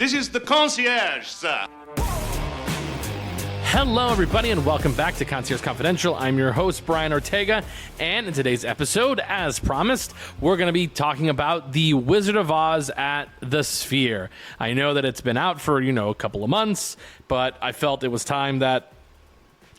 This is the concierge, sir. Hello, everybody, and welcome back to Concierge Confidential. I'm your host, Brian Ortega, and in today's episode, as promised, we're going to be talking about The Wizard of Oz at the Sphere. I know that it's been out for, a couple of months, but I felt it was time that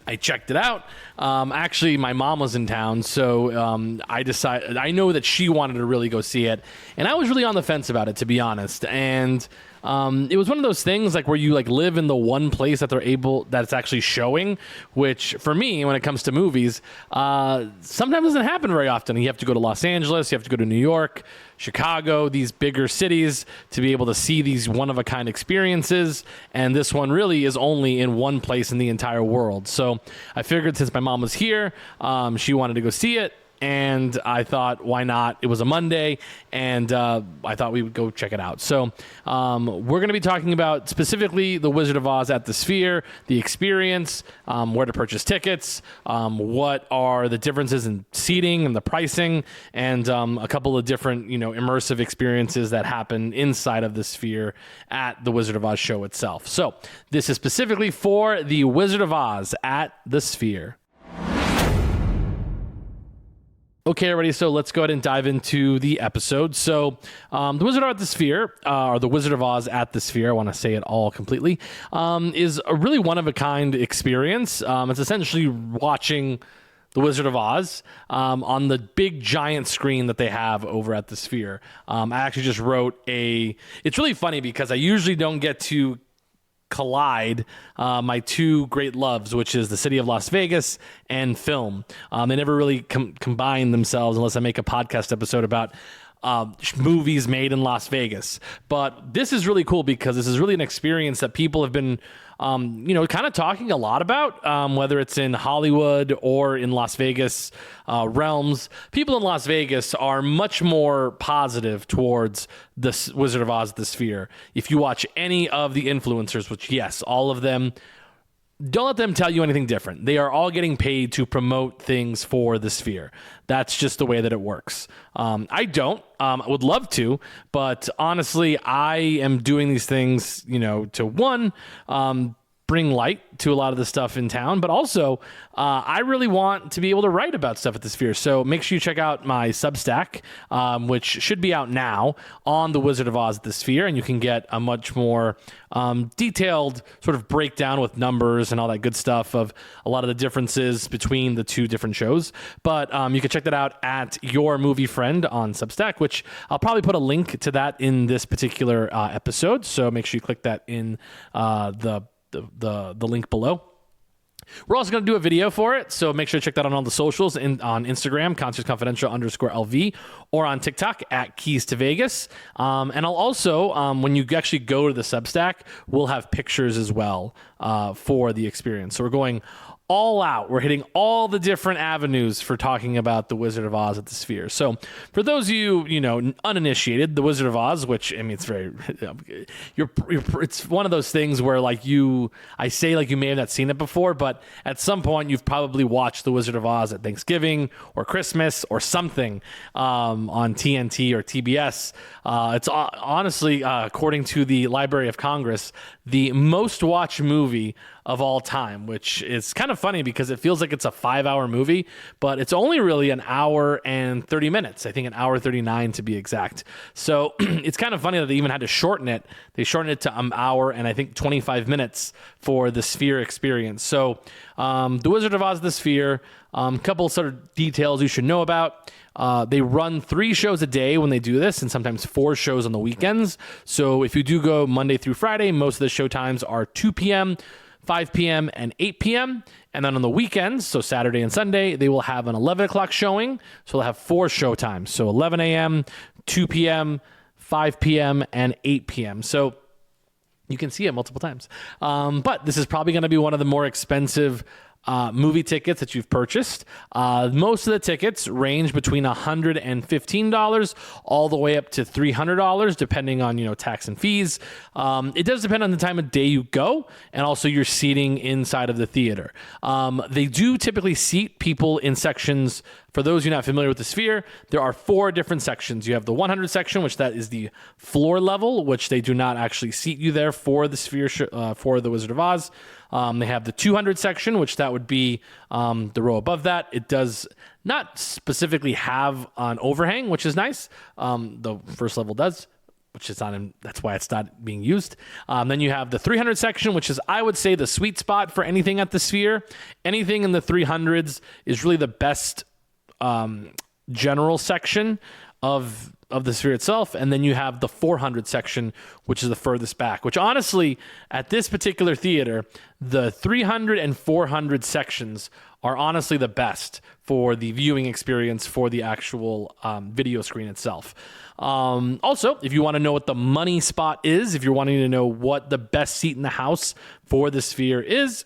I checked it out. Actually, my mom was in town, so I know that she wanted to really go see it, and I was really on the fence about it, to be honest, and it was one of those things like where you live in the one place that it's actually showing, which for me, when it comes to movies, sometimes doesn't happen very often. You have to go to Los Angeles, you have to go to New York, Chicago, these bigger cities to be able to see these one-of-a-kind experiences, and this one really is only in one place in the entire world. So I figured since my mom was here, she wanted to go see it, and I thought, why not? It was a Monday, and I thought we would go check it out. So we're going to be talking about specifically The Wizard of Oz at the Sphere, the experience, where to purchase tickets, what are the differences in seating and the pricing, and a couple of different, immersive experiences that happen inside of the Sphere at the Wizard of Oz show itself. So this is specifically for The Wizard of Oz at the Sphere. Okay, everybody, so let's go ahead and dive into the episode. So, The Wizard of Oz at the Sphere, or The Wizard of Oz at the Sphere, I want to say it all completely, is a really one-of-a-kind experience. It's essentially watching The Wizard of Oz on the big, giant screen that they have over at the Sphere. I actually just wrote it's really funny because I usually don't get to collide my two great loves, which is the city of Las Vegas and film. They never really combine themselves unless I make a podcast episode about movies made in Las Vegas. But this is really cool because this is really an experience that people have been kind of talking a lot about, whether it's in Hollywood or in Las Vegas realms. People in Las Vegas are much more positive towards the Wizard of Oz at the Sphere. If you watch any of the influencers, which, yes, all of them, don't let them tell you anything different. They are all getting paid to promote things for the Sphere. That's just the way that it works. I don't. I would love to, but honestly, I am doing these things, to one, bring light to a lot of the stuff in town, but also I really want to be able to write about stuff at the Sphere. So make sure you check out my Substack, which should be out now on The Wizard of Oz at the Sphere, and you can get a much more detailed sort of breakdown with numbers and all that good stuff of a lot of the differences between the two different shows. But you can check that out at Your Movie Friend on Substack, which I'll probably put a link to that in this particular episode. So make sure you click that in the link below. We're also going to do a video for it, so make sure to check that out on all the socials on Instagram, ConciergeConfidential_LV, or on TikTok at Keys to Vegas. And I'll also, when you actually go to the Substack, we'll have pictures as well for the experience. So we're going all out. We're hitting all the different avenues for talking about The Wizard of Oz at the Sphere. So for those of you, uninitiated, The Wizard of Oz, which, it's very, it's one of those things where I say you may have not seen it before, but at some point you've probably watched The Wizard of Oz at Thanksgiving or Christmas or something on TNT or TBS. It's honestly, according to the Library of Congress, the most watched movie of all time, which is kind of funny because it feels like it's a 5-hour movie, but it's only really an hour and 30 minutes. I think an hour 39 to be exact. So it's kind of funny that they even had to shorten it. They shortened it to an hour and I think 25 minutes for the Sphere experience. So The Wizard of Oz at the Sphere, a couple sort of details you should know about. They run 3 shows a day when they do this, and sometimes 4 shows on the weekends. So if you do go Monday through Friday, most of the show times are 2 p.m., 5 p.m., and 8 p.m. And then on the weekends, so Saturday and Sunday, they will have an 11 o'clock showing. So they'll have 4 show times. So 11 a.m., 2 p.m., 5 p.m., and 8 p.m. So you can see it multiple times. But this is probably going to be one of the more expensive movie tickets that you've purchased. Most of the tickets range between $115 all the way up to $300, depending on, tax and fees. It does depend on the time of day you go and also your seating inside of the theater. They do typically seat people in sections For those who are not familiar with the Sphere, there are 4 different sections. You have the 100 section, which that is the floor level, which they do not actually seat you there for the Sphere, for the Wizard of Oz. They have the 200 section, which that would be the row above that. It does not specifically have an overhang, which is nice. The first level does, which is not that's why it's not being used. Then you have the 300 section, which is, I would say, the sweet spot for anything at the Sphere. Anything in the 300s is really the best general section of the Sphere itself. And then you have the 400 section, which is the furthest back, which honestly, at this particular theater, the 300 and 400 sections are honestly the best for the viewing experience for the actual video screen itself. Also, if you want to know what the money spot is, if you're wanting to know what the best seat in the house for the Sphere is,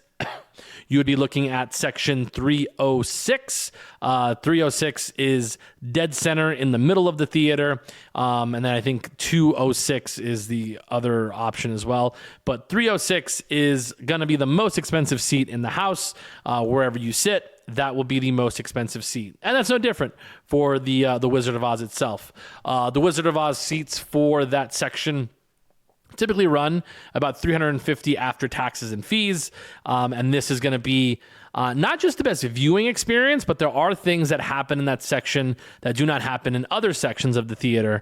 you would be looking at section 306. 306 is dead center in the middle of the theater. And then I think 206 is the other option as well. But 306 is going to be the most expensive seat in the house. Wherever you sit, that will be the most expensive seat. And that's no different for the Wizard of Oz itself. The Wizard of Oz seats for that section typically run about $350 after taxes and fees. And this is going to be not just the best viewing experience, but there are things that happen in that section that do not happen in other sections of the theater,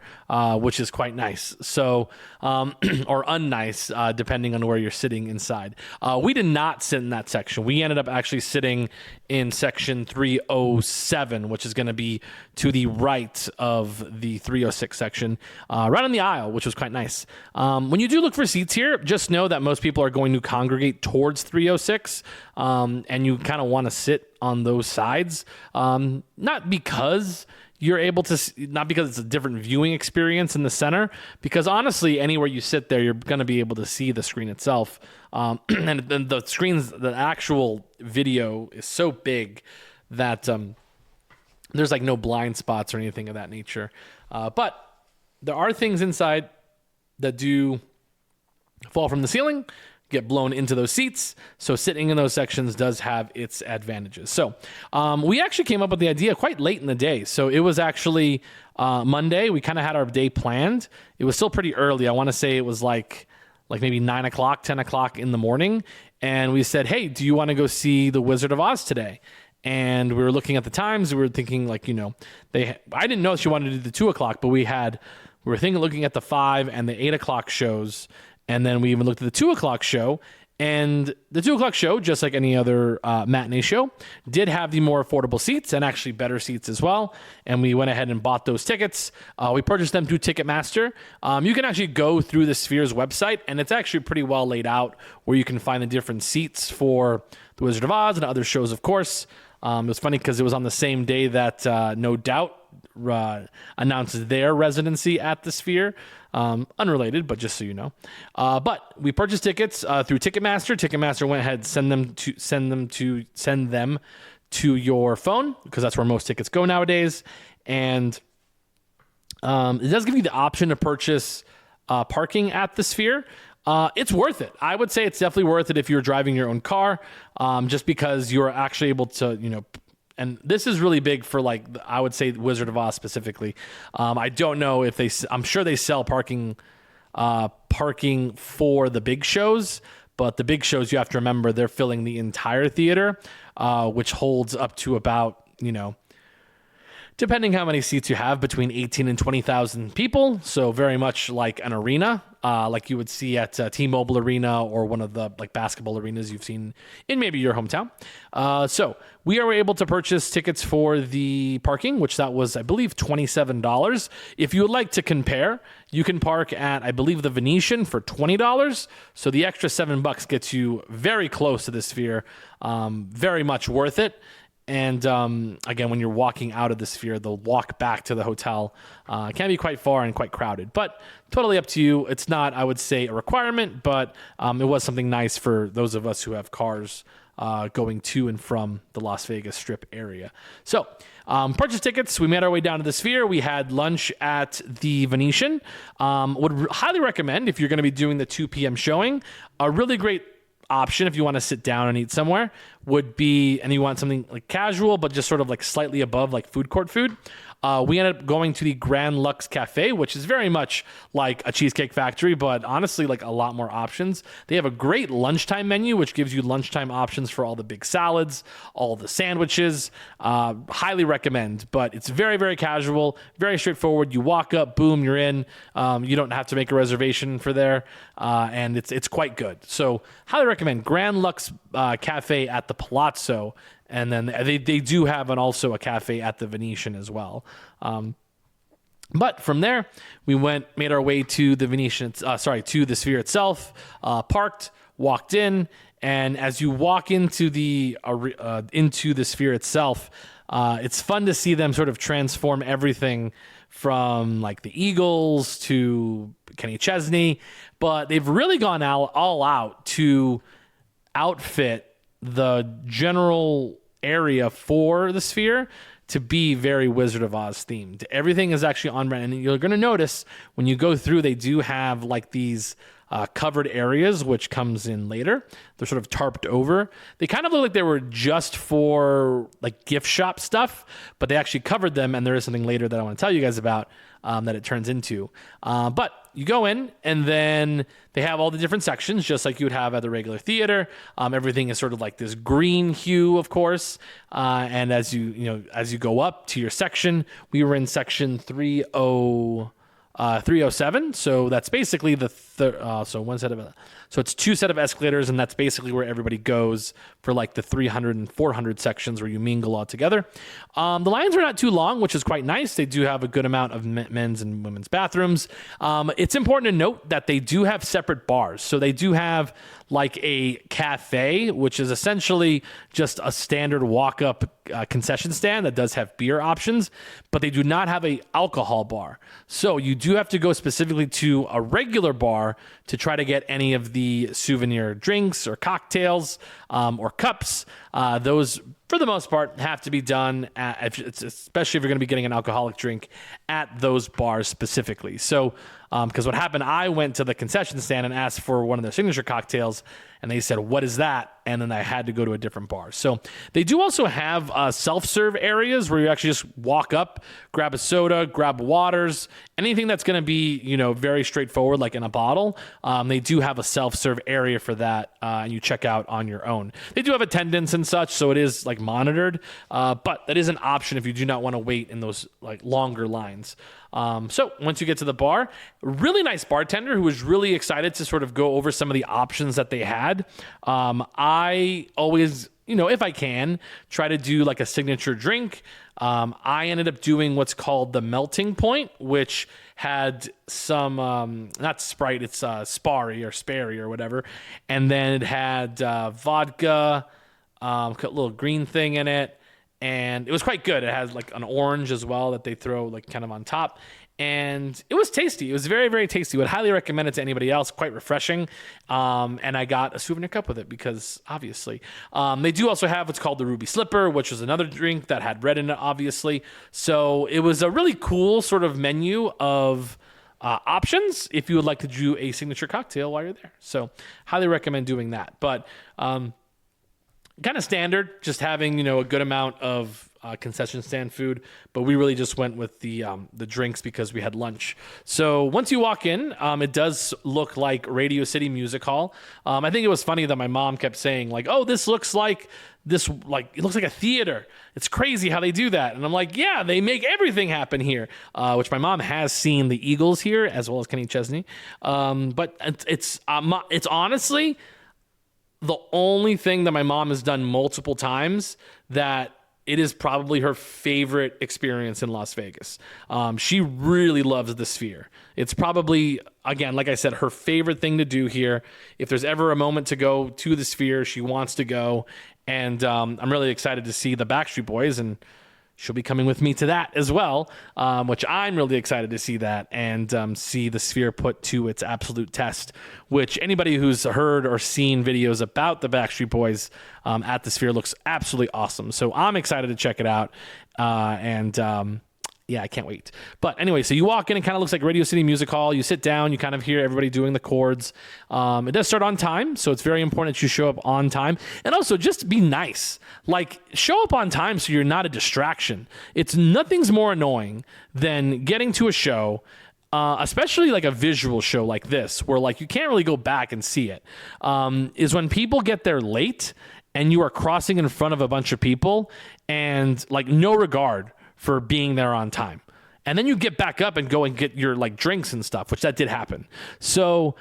which is quite nice. So, or unnice, depending on where you're sitting inside. We did not sit in that section. We ended up actually sitting in section 307, which is going to be to the right of the 306 section, right on the aisle, which was quite nice. When you do look for seats here, just know that most people are going to congregate towards 306, and you kind of want to sit on those sides, not because you're able to, not because it's a different viewing experience in the center, because honestly, anywhere you sit there, you're going to be able to see the screen itself. And the screens, the actual video is so big that there's like no blind spots or anything of that nature. But there are things inside that do fall from the ceiling, get blown into those seats. So sitting in those sections does have its advantages. So we actually came up with the idea quite late in the day. So it was actually Monday. We kind of had our day planned. It was still pretty early. I want to say it was like maybe 9 o'clock, 10 o'clock in the morning. And we said, hey, do you want to go see The Wizard of Oz today? And we were looking at the times. We were thinking I didn't know she wanted to do the 2 o'clock, but we were looking at the 5 and the 8 o'clock shows. And then we even looked at the 2 o'clock show. And the 2 o'clock show, just like any other matinee show, did have the more affordable seats and actually better seats as well. And we went ahead and bought those tickets. We purchased them through Ticketmaster. You can actually go through the Sphere's website, and it's actually pretty well laid out where you can find the different seats for The Wizard of Oz and other shows, of course. It was funny because it was on the same day that No Doubt announced their residency at the Sphere. Unrelated, but just so you know. But we purchased tickets through Ticketmaster. Ticketmaster went ahead and send them to your phone, because that's where most tickets go nowadays. And it does give you the option to purchase parking at the Sphere. It's worth it. I would say it's definitely worth it if you're driving your own car, just because you're actually able to, and this is really big for, I would say Wizard of Oz specifically. I don't know if I'm sure they sell parking for the big shows, but the big shows, you have to remember, they're filling the entire theater, which holds up to about, depending how many seats you have, between 18 and 20,000 people. So very much like an arena, like you would see at T-Mobile Arena or one of the basketball arenas you've seen in maybe your hometown. So we are able to purchase tickets for the parking, which that was, I believe, $27. If you would like to compare, you can park at, I believe, the Venetian for $20. So the extra $7 gets you very close to the Sphere. Very much worth it. And again, when you're walking out of the Sphere, the walk back to the hotel can be quite far and quite crowded. But totally up to you. It's not, I would say, a requirement, but it was something nice for those of us who have cars going to and from the Las Vegas Strip area. So purchase tickets. We made our way down to the Sphere. We had lunch at the Venetian. Would highly recommend, if you're going to be doing the 2 p.m. showing, a really great option if you want to sit down and eat somewhere would be, and you want something like casual, but just sort of like slightly above like food court food. We ended up going to the Grand Lux Cafe, which is very much like a Cheesecake Factory, but honestly, like a lot more options. They have a great lunchtime menu, which gives you lunchtime options for all the big salads, all the sandwiches. Highly recommend, but it's very, very casual, very straightforward. You walk up, boom, you're in. You don't have to make a reservation for there, and it's quite good. So highly recommend Grand Lux Cafe at the Palazzo. And then they do have also a cafe at the Venetian as well. But from there, we made our way to the Venetian, to the Sphere itself, parked, walked in, and as you walk into the Sphere itself, it's fun to see them sort of transform everything from like the Eagles to Kenny Chesney, but they've really gone all out to outfit the general area for the Sphere to be very Wizard of Oz themed. Everything is actually on brand, and you're going to notice when you go through, they do have like these covered areas, which comes in later. They're sort of tarped over. They kind of look like they were just for like gift shop stuff, but they actually covered them, and there is something later that I want to tell you guys about that it turns into. But you go in, and then they have all the different sections, just like you would have at the regular theater. Everything is sort of like this green hue, of course. And as you go up to your section, we were in section 307. So that's basically so it's two set of escalators, and that's basically where everybody goes for like the 300 and 400 sections where you mingle all together. The lines are not too long, which is quite nice. They do have a good amount of men's and women's bathrooms. It's important to note that they do have separate bars. So they do have like a cafe, which is essentially just a standard walk-up concession stand that does have beer options, but they do not have a alcohol bar. So you do have to go specifically to a regular bar to try to get any of the souvenir drinks or cocktails or cups. Those, for the most part, have to be done, especially if you're going to be getting an alcoholic drink at those bars specifically. So, because what happened, I went to the concession stand and asked for one of their signature cocktails, and they said, "What is that?" And then I had to go to a different bar. So they do also have self-serve areas where you actually just walk up, grab a soda, grab waters, anything that's going to be, very straightforward, like in a bottle. They do have a self-serve area for that, and you check out on your own. They do have attendance and such, so it is like monitored, but that is an option if you do not want to wait in those like longer lines. So once you get to the bar, really nice bartender who was really excited to sort of go over some of the options that they had. I always, if I can, try to do like a signature drink. I ended up doing what's called the Melting Point, which had some, not Sprite, it's Sperry or whatever. And then it had vodka, got a little green thing in it. And it was quite good. It has like an orange as well that they throw like kind of on top. And it was tasty. It was very, very tasty. Would highly recommend it to anybody else. Quite refreshing. And I got a souvenir cup with it because obviously. They do also have what's called the Ruby Slipper, which was another drink that had red in it, obviously. So it was a really cool sort of menu of options if you would like to do a signature cocktail while you're there. So highly recommend doing that. But kind of standard, just having, a good amount of concession stand food, but we really just went with the drinks because we had lunch. So once you walk in, it does look like Radio City Music Hall. I think it was funny that my mom kept saying like, "Oh, this looks like it looks like a theater. It's crazy how they do that." And I'm like, yeah, they make everything happen here, which my mom has seen the Eagles here as well as Kenny Chesney. But it's honestly the only thing that my mom has done multiple times that it is probably her favorite experience in Las Vegas. She really loves the Sphere. It's probably, again, like I said, her favorite thing to do here. If there's ever a moment to go to the Sphere, she wants to go. And I'm really excited to see the Backstreet Boys, and she'll be coming with me to that as well, which I'm really excited to see that and see the Sphere put to its absolute test, which anybody who's heard or seen videos about the Backstreet Boys at the Sphere looks absolutely awesome. So I'm excited to check it out. Yeah, I can't wait. But anyway, so you walk in, it kind of looks like Radio City Music Hall. You sit down, you kind of hear everybody doing the chords. It does start on time, so it's very important that you show up on time. And also, just be nice. Like, show up on time so you're not a distraction. Nothing's more annoying than getting to a show, especially like a visual show like this, where like you can't really go back and see it, is when people get there late and you are crossing in front of a bunch of people and like no regard for being there on time. And then you get back up and go and get your like drinks and stuff, which that did happen. So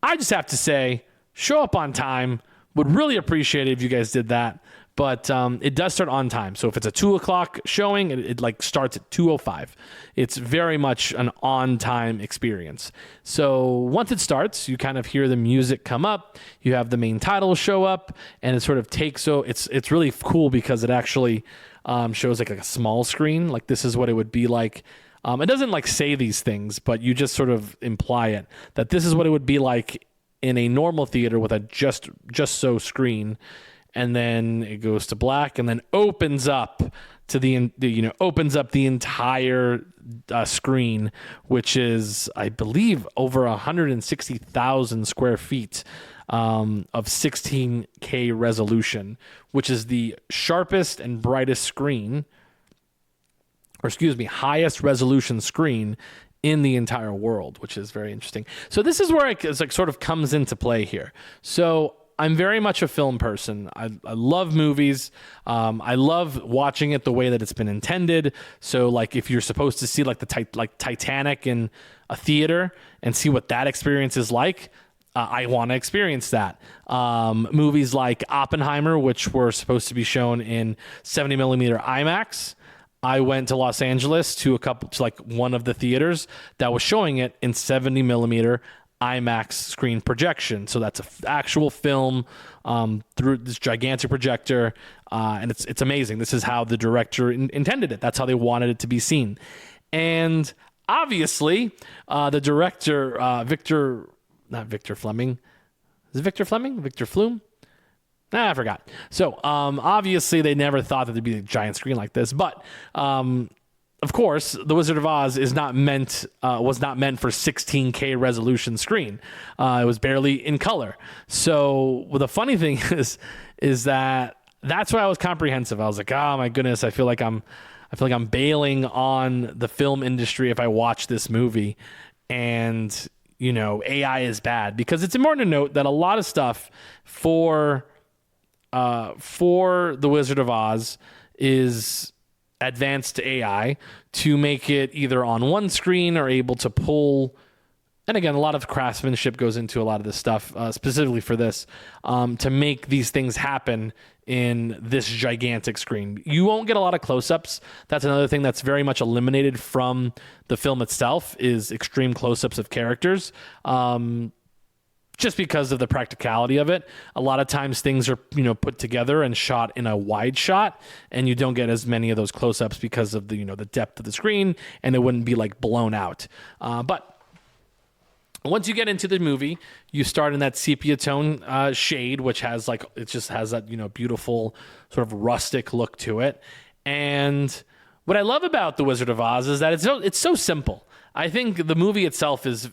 I just have to say, show up on time. Would really appreciate it if you guys did that. But it does start on time. So if it's a 2:00 showing, it like starts at 2:05. It's very much an on-time experience. So once it starts, you kind of hear the music come up. You have the main title show up, and it sort of takes. So it's really cool because it actually shows like a small screen. Like this is what it would be like. It doesn't like say these things, but you just sort of imply it that this is what it would be like in a normal theater with a just so screen. And then it goes to black, and then opens up to opens up the entire screen, which is, I believe, over 160,000 square feet of 16K resolution, which is the sharpest and brightest screen, or excuse me, highest resolution screen in the entire world, which is very interesting. So this is where it like sort of comes into play here. So I'm very much a film person. I love movies. I love watching it the way that it's been intended. So, like, if you're supposed to see like Titanic in a theater and see what that experience is like, I want to experience that. Movies like Oppenheimer, which were supposed to be shown in 70 millimeter IMAX. I went to Los Angeles to one of the theaters that was showing it in 70 millimeter IMAX screen projection. So that's an actual film through this gigantic projector, and it's amazing. This is how the director intended it. That's how they wanted it to be seen. And obviously, the director, not Victor Fleming. Is it Victor Fleming? Victor Flume? I forgot. So obviously, they never thought that there'd be a giant screen like this, but of course, The Wizard of Oz was not meant for 16K resolution screen. It was barely in color. So the funny thing is that's why I was comprehensive. I was like, oh my goodness, I feel like I'm bailing on the film industry if I watch this movie, and AI is bad, because it's important to note that a lot of stuff for The Wizard of Oz is advanced AI to make it either on one screen or able to pull. And again, a lot of craftsmanship goes into a lot of this stuff, specifically for this, to make these things happen in this gigantic screen. You won't get a lot of close-ups. That's another thing that's very much eliminated from the film itself, is extreme close-ups of characters. Just because of the practicality of it. A lot of times things are, put together and shot in a wide shot, and you don't get as many of those close-ups because of the, the depth of the screen, and it wouldn't be like blown out. But once you get into the movie, you start in that sepia tone shade, which has it just has that, beautiful sort of rustic look to it. And what I love about The Wizard of Oz is that it's so simple. I think the movie itself is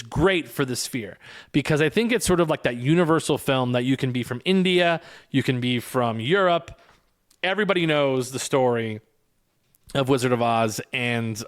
great for the Sphere, because I think it's sort of like that universal film that you can be from India, you can be from Europe. Everybody knows the story of Wizard of Oz and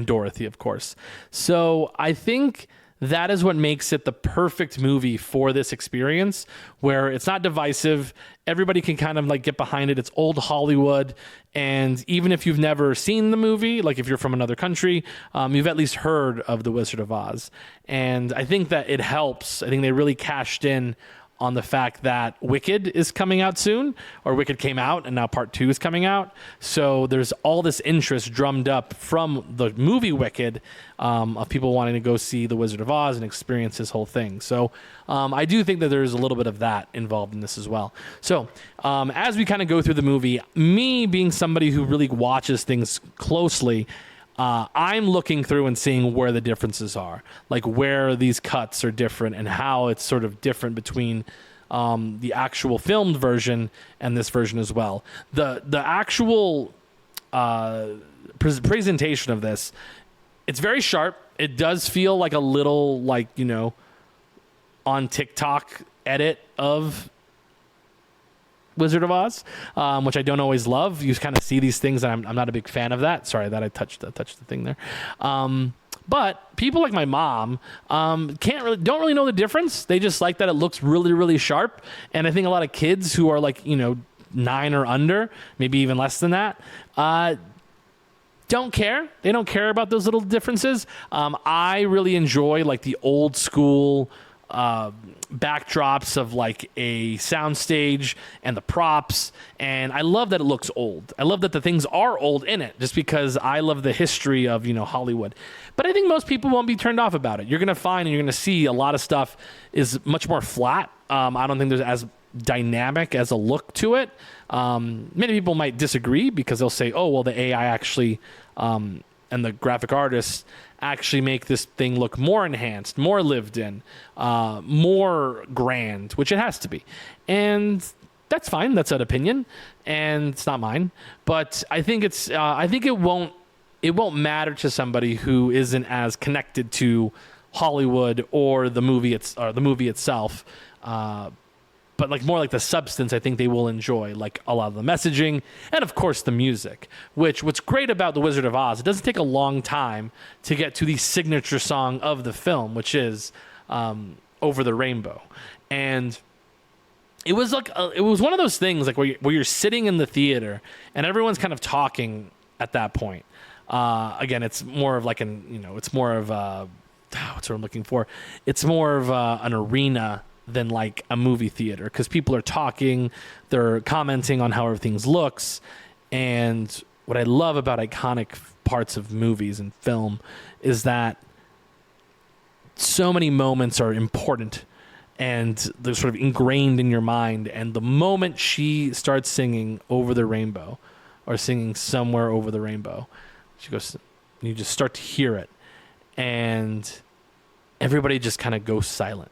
Dorothy, of course. So I think that is what makes it the perfect movie for this experience, where it's not divisive. Everybody can kind of get behind it. It's old Hollywood. And even if you've never seen the movie, like if you're from another country, you've at least heard of The Wizard of Oz. And I think that it helps. I think they really cashed in on the fact that Wicked is coming out soon, or Wicked came out and now part 2 is coming out. So there's all this interest drummed up from the movie Wicked, of people wanting to go see The Wizard of Oz and experience this whole thing. So I do think that there's a little bit of that involved in this as well. So as we kind of go through the movie, me being somebody who really watches things closely, I'm looking through and seeing where the differences are, like where these cuts are different and how it's sort of different between the actual filmed version and this version as well. The actual presentation of this. It's very sharp. It does feel like a little, like, you know, on TikTok edit of Wizard of Oz, which I don't always love. You kind of see these things, and I'm not a big fan of that. Sorry that I touched the thing there. But people like my mom don't really know the difference. They just like that it looks really, really sharp. And I think a lot of kids who are like, you know, 9 or under, maybe even less than that, don't care. They don't care about those little differences. I really enjoy like the old school backdrops of like a soundstage and the props, and I love that it looks old. I love that the things are old in it, just because I love the history of, you know, Hollywood. But I think most people won't be turned off about it. You're gonna find and you're gonna see a lot of stuff is much more flat. I don't think there's as dynamic as a look to it. Many people might disagree because they'll say, oh, well, the AI actually and the graphic artists actually make this thing look more enhanced, more lived in, more grand, which it has to be. And that's fine. That's an opinion, and it's not mine. But I think I think it won't matter to somebody who isn't as connected to Hollywood or the movie itself. But like more like the substance, I think they will enjoy, like a lot of the messaging and of course the music. What's great about The Wizard of Oz, it doesn't take a long time to get to the signature song of the film, which is "Over the Rainbow," and it was like it was one of those things like where you're sitting in the theater and everyone's kind of talking at that point. Again, it's more of like it's more of what's what I'm looking for. It's more of an arena than like a movie theater, because people are talking, they're commenting on how everything looks. And what I love about iconic parts of movies and film is that so many moments are important and they're sort of ingrained in your mind. And the moment she starts singing "Over the Rainbow" or singing "Somewhere Over the Rainbow," she goes, you just start to hear it, and everybody just kind of goes silent.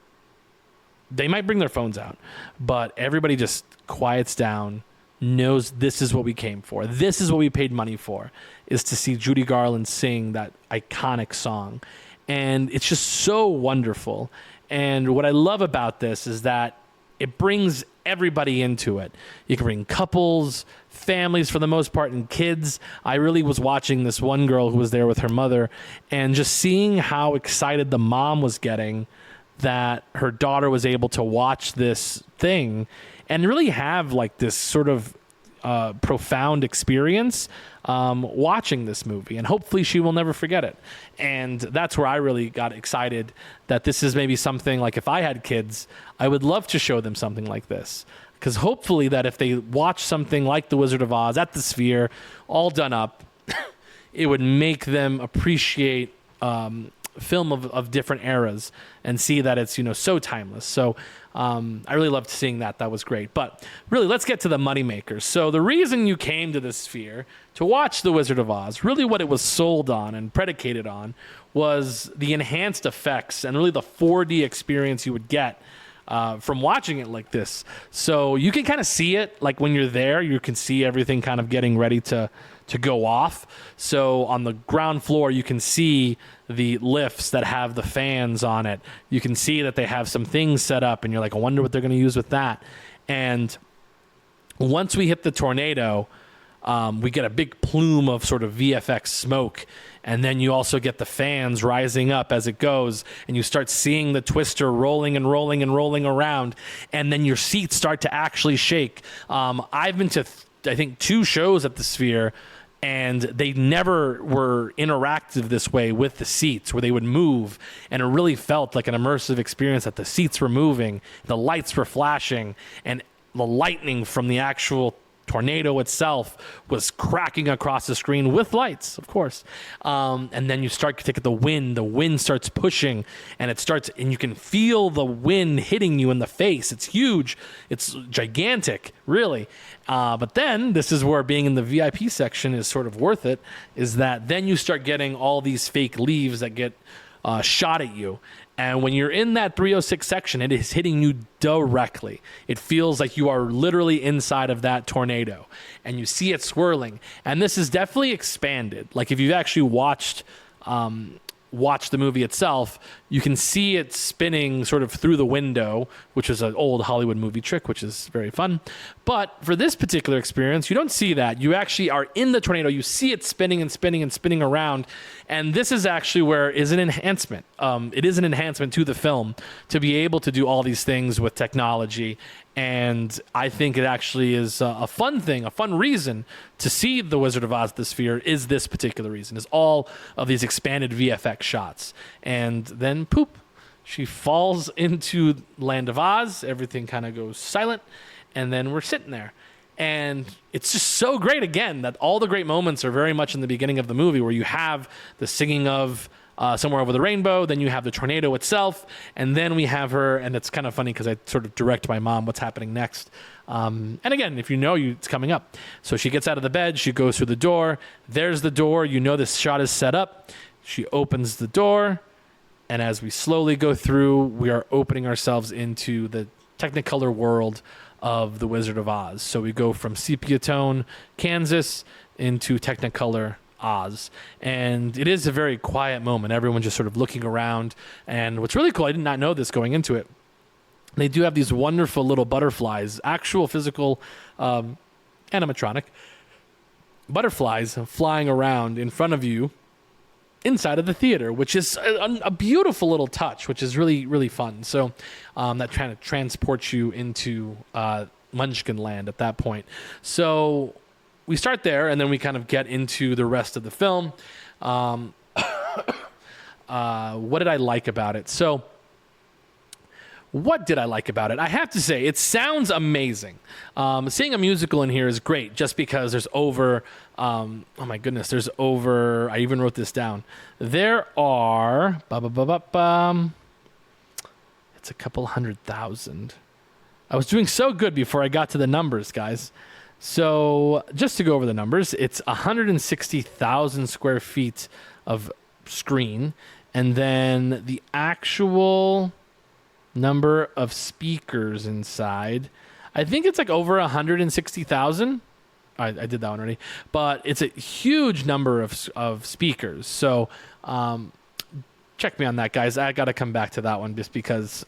They might bring their phones out, but everybody just quiets down, knows this is what we came for. This is what we paid money for, is to see Judy Garland sing that iconic song. And it's just so wonderful. And what I love about this is that it brings everybody into it. You can bring couples, families for the most part, and kids. I really was watching this one girl who was there with her mother, and just seeing how excited the mom was getting that her daughter was able to watch this thing and really have like this sort of profound experience watching this movie. And hopefully she will never forget it. And that's where I really got excited that this is maybe something like, if I had kids, I would love to show them something like this. Because hopefully that if they watch something like The Wizard of Oz at the Sphere, all done up, it would make them appreciate film of different eras and see that it's, so timeless. So I really loved seeing that. That was great. But really, let's get to the moneymakers. So the reason you came to the Sphere to watch The Wizard of Oz, really what it was sold on and predicated on, was the enhanced effects and really the 4D experience you would get from watching it like this. So you can kind of see it, like when you're there, you can see everything kind of getting ready to go off. So on the ground floor, you can see the lifts that have the fans on it. You can see that they have some things set up, and you're like, I wonder what they're going to use with that. And once we hit the tornado, we get a big plume of sort of VFX smoke, and then you also get the fans rising up as it goes, and you start seeing the twister rolling and rolling and rolling around, and then your seats start to actually shake. I've been to, I think, 2 shows at the Sphere, and they never were interactive this way with the seats, where they would move, and it really felt like an immersive experience that the seats were moving, the lights were flashing, and the lightning from the actual tornado itself was cracking across the screen with lights, of course. And then you start to get the wind starts pushing, and you can feel the wind hitting you in the face. It's huge. It's gigantic, really. But then this is where being in the VIP section is sort of worth it, is that then you start getting all these fake leaves that get shot at you. And when you're in that 306 section, it is hitting you directly. It feels like you are literally inside of that tornado, and you see it swirling. And this is definitely expanded. Like if you've actually watched the movie itself, you can see it spinning sort of through the window, which is an old Hollywood movie trick, which is very fun. But for this particular experience, you don't see that. You actually are in the tornado. You see it spinning and spinning and spinning around. And this is actually where is an enhancement. It is an enhancement to the film to be able to do all these things with technology. And I think it actually is a fun thing, a fun reason to see The Wizard of Oz at the Sphere is this particular reason, is all of these expanded VFX shots. And then poop, she falls into Land of Oz. Everything kind of goes silent. And then we're sitting there. And it's just so great, again, that all the great moments are very much in the beginning of the movie where you have the singing of Somewhere Over the Rainbow, then you have the tornado itself, and then we have her, and it's kind of funny because I sort of direct my mom what's happening next. And again, if you know, it's coming up. So she gets out of the bed, she goes through the door, there's the door, you know this shot is set up, she opens the door, and as we slowly go through, we are opening ourselves into the Technicolor world of The Wizard of Oz. So we go from sepia tone Kansas into Technicolor Oz, and it is a very quiet moment. Everyone just sort of looking around, and what's really cool, I did not know this going into it, they do have these wonderful little butterflies, actual physical animatronic butterflies flying around in front of you inside of the theater, which is a beautiful little touch, which is really, really fun. So that kind of transports you into Munchkin Land at that point. So we start there, and then we kind of get into the rest of the film. What did I like about it? So what did I like about it? I have to say, it sounds amazing. Seeing a musical in here is great just because there's over, oh my goodness, there's over, I even wrote this down. There are, it's a couple 100,000. I was doing so good before I got to the numbers, guys. So just to go over the numbers, it's 160,000 square feet of screen, and then the actual number of speakers inside, I think it's like over 160,000. I did that one already, but it's a huge number of speakers. So check me on that, guys. I got to come back to that one just because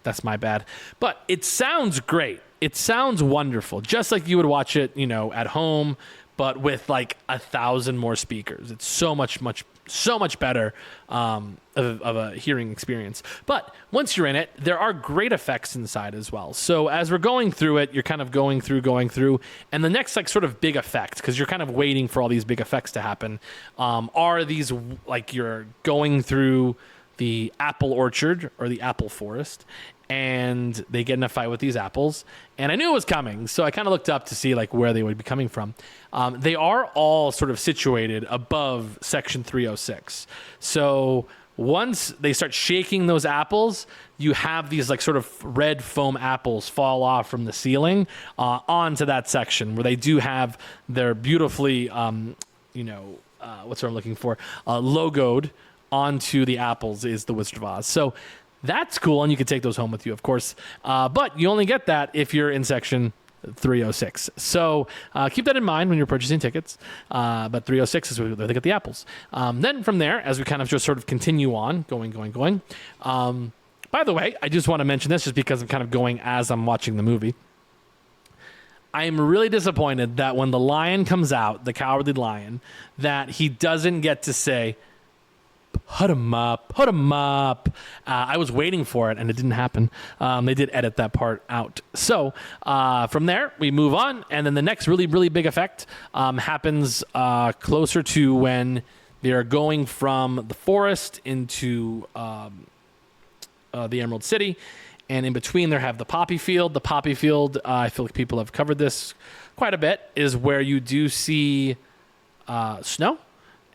that's my bad. But it sounds great. It sounds wonderful, just like you would watch it, at home, but with like 1,000 more speakers. It's so much better of a hearing experience. But once you're in it, there are great effects inside as well. So as we're going through it, you're kind of going through, and the next like sort of big effect, because you're kind of waiting for all these big effects to happen, are these like you're going through the apple orchard or the apple forest, and they get in a fight with these apples, and I knew it was coming, so I kind of looked up to see like where they would be coming from. They are all sort of situated above Section 306. So once they start shaking those apples, you have these like sort of red foam apples fall off from the ceiling onto that section where they do have their beautifully, what's what I'm looking for, logoed onto the apples is the Wizard of Oz. So that's cool, and you can take those home with you, of course. But you only get that if you're in Section 306. So keep that in mind when you're purchasing tickets. But 306 is where they get the apples. Then from there, as we kind of just sort of continue on, going. By the way, I just want to mention this just because I'm kind of going as I'm watching the movie. I'm really disappointed that when the lion comes out, the Cowardly Lion, that he doesn't get to say, put him up. I was waiting for it, and it didn't happen. They did edit that part out. So from there, we move on, and then the next really, really big effect happens closer to when they are going from the forest into the Emerald City, and in between there have the poppy field. The poppy field, I feel like people have covered this quite a bit, is where you do see snow.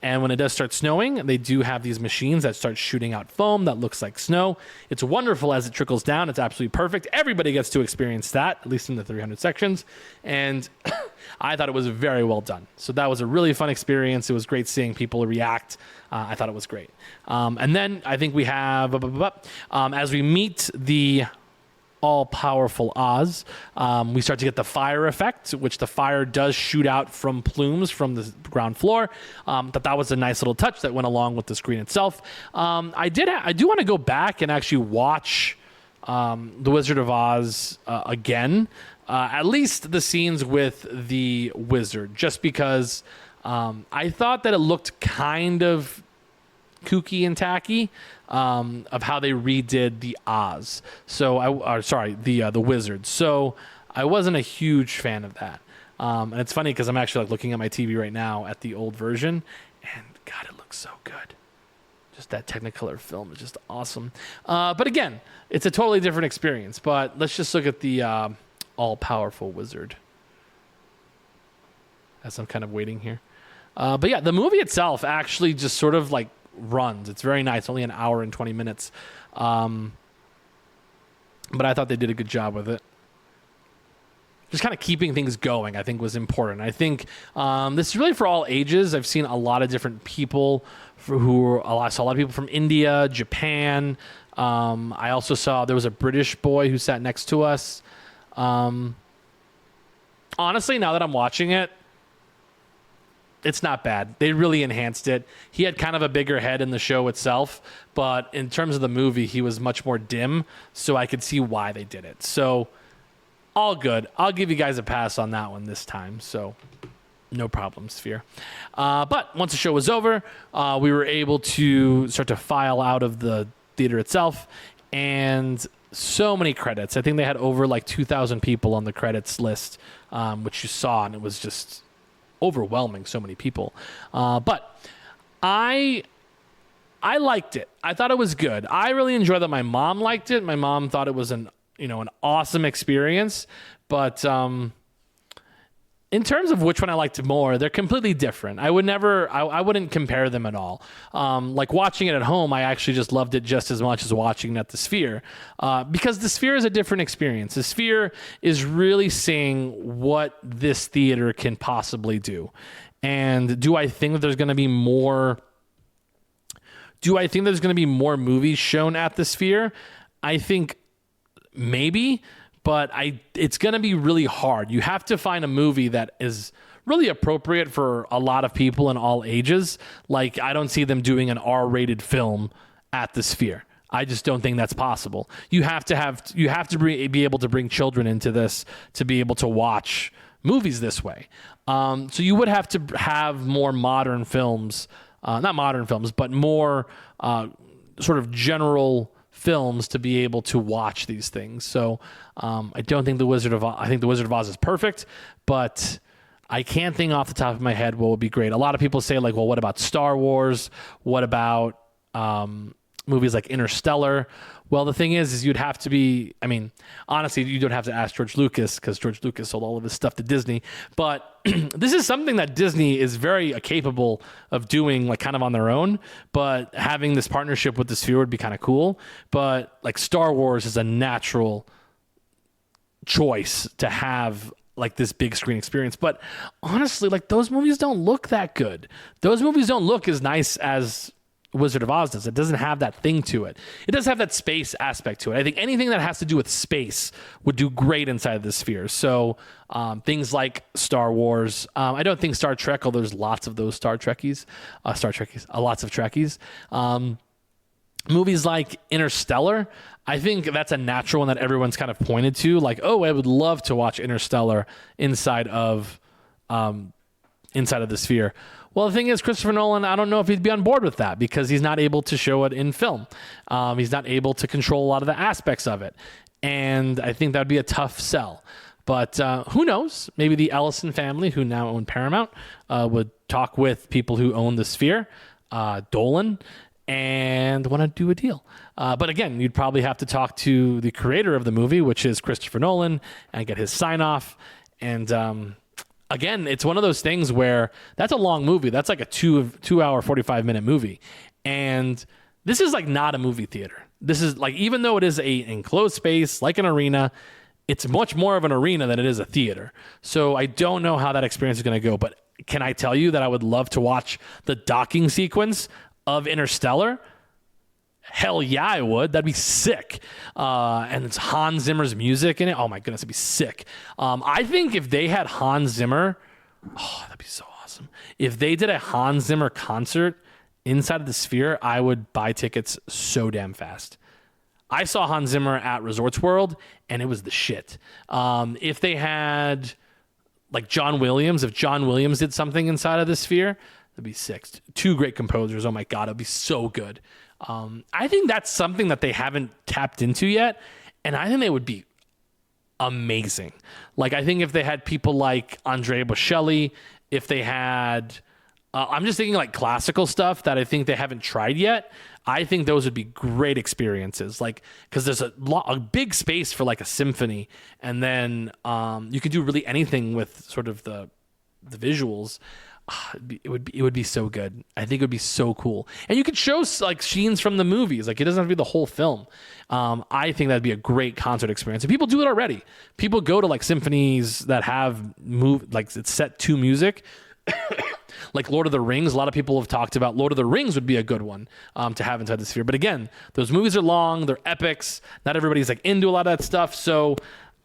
And when it does start snowing, they do have these machines that start shooting out foam that looks like snow. It's wonderful as it trickles down. It's absolutely perfect. Everybody gets to experience that, at least in the 300 sections. And I thought it was very well done. So that was a really fun experience. It was great seeing people react. I thought it was great. And then I think we have, as we meet the all-powerful Oz, we start to get the fire effect, which the fire does shoot out from plumes from the ground floor. That was a nice little touch that went along with the screen itself. I do want to go back and actually watch The Wizard of Oz again, at least the scenes with the wizard, just because I thought that it looked kind of kooky and tacky of how they redid the Oz. The Wizard. So I wasn't a huge fan of that. And it's funny because I'm actually looking at my TV right now at the old version, and God, it looks so good. Just that Technicolor film is just awesome. But again, it's a totally different experience. But let's just look at the all-powerful wizard as I'm kind of waiting here. But yeah, the movie itself actually just sort of runs. It's very nice. Only an hour and 20 minutes. But I thought they did a good job with it. Just kind of keeping things going, I think, was important. I think this is really for all ages. I've seen a lot of different people I saw a lot of people from India, Japan. I also saw there was a British boy who sat next to us. Honestly, now that I'm watching it, it's not bad. They really enhanced it. He had kind of a bigger head in the show itself, but in terms of the movie, he was much more dim, so I could see why they did it. So, all good. I'll give you guys a pass on that one this time, so no problem, Sphere. But once the show was over, we were able to start to file out of the theater itself, and so many credits. I think they had over 2,000 people on the credits list, which you saw, and it was just overwhelming, so many people. But I liked it. I thought it was good. I really enjoyed that my mom liked it. My mom thought it was an awesome experience. But in terms of which one I liked more, they're completely different. I wouldn't compare them at all. Watching it at home, I actually just loved it just as much as watching it at the Sphere, because the Sphere is a different experience. The Sphere is really seeing what this theater can possibly do. And do I think that there's going to be more? Do I think there's going to be more movies shown at the Sphere? I think maybe. But it's going to be really hard. You have to find a movie that is really appropriate for a lot of people in all ages. I don't see them doing an R-rated film at the Sphere. I just don't think that's possible. You have to be able to bring children into this to be able to watch movies this way. So you would have to have more modern films, not modern films, but more sort of general films to be able to watch these things. So I don't think I think The Wizard of Oz is perfect, but I can't think off the top of my head what would be great. A lot of people say well, what about Star Wars? What about movies like Interstellar? Well, the thing is you'd have to be, honestly, you don't have to ask George Lucas, because George Lucas sold all of his stuff to Disney. But this is something that Disney is very capable of doing, kind of on their own. But having this partnership with the Sphere would be kind of cool. But Star Wars is a natural choice to have this big screen experience. But honestly, those movies don't look that good. Those movies don't look as nice as Wizard of Oz does. It doesn't have that thing to it. It does have that space aspect to it. I think anything that has to do with space would do great inside of the Sphere. So things like Star Wars. I don't think Star Trek, although there's lots of those lots of Trekkies. Movies like Interstellar, I think that's a natural one that everyone's kind of pointed to. I would love to watch Interstellar inside of the Sphere. Well, the thing is, Christopher Nolan, I don't know if he'd be on board with that because he's not able to show it in film. He's not able to control a lot of the aspects of it. And I think that would be a tough sell. But who knows? Maybe the Ellison family, who now own Paramount, would talk with people who own the Sphere, Dolan, and want to do a deal. But again, you'd probably have to talk to the creator of the movie, which is Christopher Nolan, and get his sign-off. And again, it's one of those things where that's a long movie. That's like a 2 hour, 45-minute movie. And this is like not a movie theater. This is like, even though it is a enclosed space, like an arena, it's much more of an arena than it is a theater. So I don't know how that experience is going to go, but can I tell you that I would love to watch the docking sequence of Interstellar? Hell yeah, I would. That'd be sick. And it's Hans Zimmer's music in it. Oh my goodness, it'd be sick. I think if they had Hans Zimmer, that'd be so awesome. If they did a Hans Zimmer concert inside of the Sphere, I would buy tickets so damn fast. I saw Hans Zimmer at Resorts World, and it was the shit. If they had like John Williams, if John Williams did something inside of the Sphere, that'd be sick. 2 great composers. Oh my God, it'd be so good. I think that's something that they haven't tapped into yet, and I think they would be amazing. Like, I think if they had people like Andrea Bocelli, if they had, I'm just thinking like classical stuff that I think they haven't tried yet. I think those would be great experiences. Like, because there's a big space for like a symphony, and then you could do really anything with sort of the visuals. It would be so good. I think it would be so cool. And you could show like scenes from the movies. Like, it doesn't have to be the whole film. I think that'd be a great concert experience. And people do it already. People go to like symphonies that have like it's set to music. Like Lord of the Rings. A lot of people have talked about Lord of the Rings would be a good one to have inside the Sphere. But again, those movies are long. They're epics. Not everybody's like into a lot of that stuff. So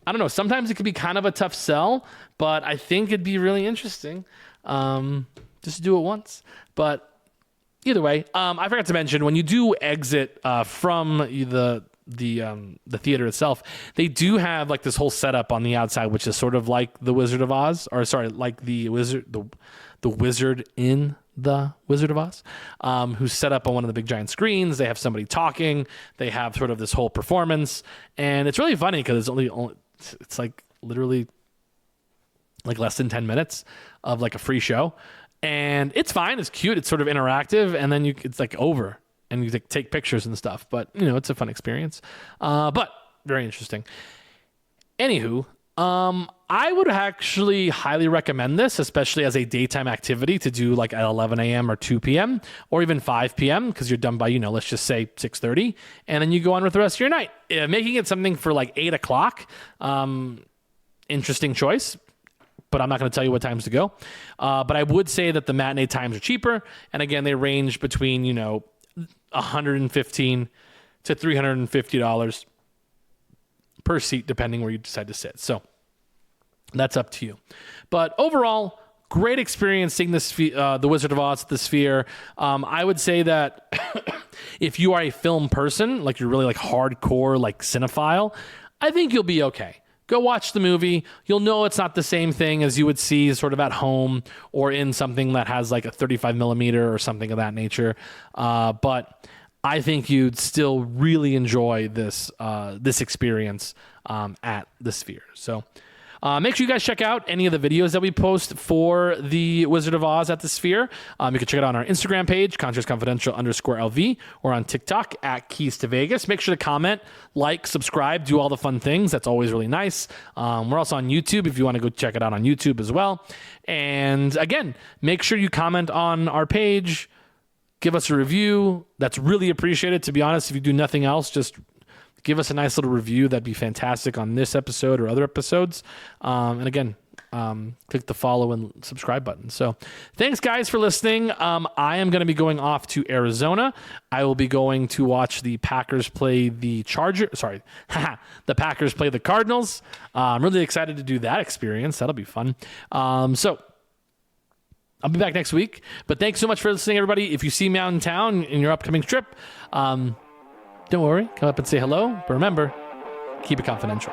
I don't know. Sometimes it could be kind of a tough sell, but I think it'd be really interesting. Just do it once. But either way, I forgot to mention, when you do exit from the theater itself, they do have like this whole setup on the outside, which is sort of like the Wizard of Oz, or sorry, like the wizard in the Wizard of Oz, who's set up on one of the big giant screens. They have somebody talking. They have sort of this whole performance, and it's really funny because it's like literally like less than 10 minutes of like a free show, and it's fine. It's cute. It's sort of interactive, and then it's like over, and you take pictures and stuff. But it's a fun experience. But very interesting. Anywho, I would actually highly recommend this, especially as a daytime activity, to do like at 11 a.m. or 2 p.m. or even 5 p.m. because you're done by, let's just say 6:30, and then you go on with the rest of your night. Making it something for like 8 o'clock, interesting choice. But I'm not going to tell you what times to go. But I would say that the matinee times are cheaper. And again, they range between, $115 to $350 per seat, depending where you decide to sit. So that's up to you. But overall, great experience seeing the Wizard of Oz at the Sphere. I would say that if you are a film person, like you're really like hardcore, like cinephile, I think you'll be okay. Go watch the movie. You'll know it's not the same thing as you would see sort of at home or in something that has like a 35 millimeter or something of that nature. But I think you'd still really enjoy this experience at the Sphere. So make sure you guys check out any of the videos that we post for the Wizard of Oz at the Sphere. You can check it out on our Instagram page, ConjuresConfidential_LV, or on TikTok at Keys to Vegas. Make sure to comment, like, subscribe, do all the fun things. That's always really nice. We're also on YouTube if you want to go check it out on YouTube as well. And again, make sure you comment on our page. Give us a review. That's really appreciated. To be honest, if you do nothing else, just give us a nice little review. That'd be fantastic on this episode or other episodes. And again, click the follow and subscribe button. So thanks, guys, for listening. I am going to be going off to Arizona. I will be going to watch the Packers play the the Packers play the Cardinals. I'm really excited to do that experience. That'll be fun. So I'll be back next week. But thanks so much for listening, everybody. If you see me out in town in your upcoming trip, don't worry. Come up and say hello. But remember, keep it confidential.